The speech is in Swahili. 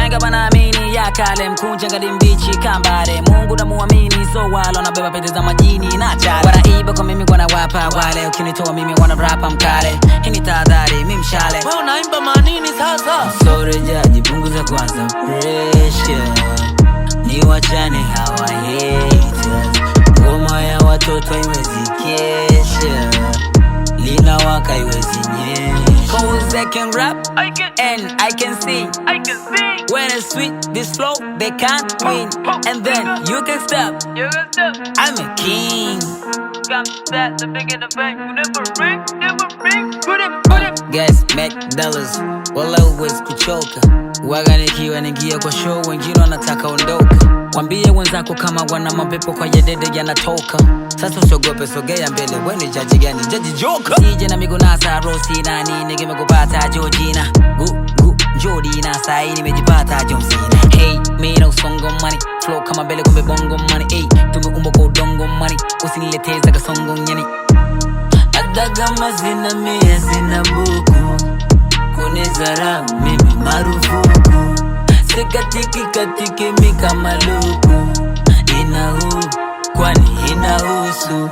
wenga wanaamini ya kale, mkunja ngadi mbichi kambare. Mungu na muamini, so wala nabeba pete za majini na chale. Wanaiba kwa mimi wanawapa wale, ukinitoa mimi wana rapa mkale. Hii ni tahadhari, mimi mshale. Wewe unaimba manini sasa? Sorry jaji, punguza kwanza pressure. Ni wachane hawa haters. Ngoma ya watoto iwezi kesha, lina waka iwezi nyesha. Cause I can rap and I can sing. When it's sweet, this flow, they can't win. And then you can stop, I'm a king. Guys, make dollars, wala uwezi kuchoka. Waga nikiwa ningia kwa show, wengine wanataka ondoka. Wambie wenzako kama wana mapepo kwa yedede yanatoka. Sasa usiogope, sogea mbele, we ni jaji gani? Jaji Joker. Sije na migunasa, Rosi nani, nige megupata Georgina. Jody na sai nimejipata John Cena. Hey, mimi na usongo money, flow kama bele kumbe bongo money. Hey, tumeumba kwa udongo money, usinileteza kasongo nyani. Hata kama zina mia zina buku, kunizarau mimi marufuku. Sikatiki katiki mika maluku, inahu kwani inahusu.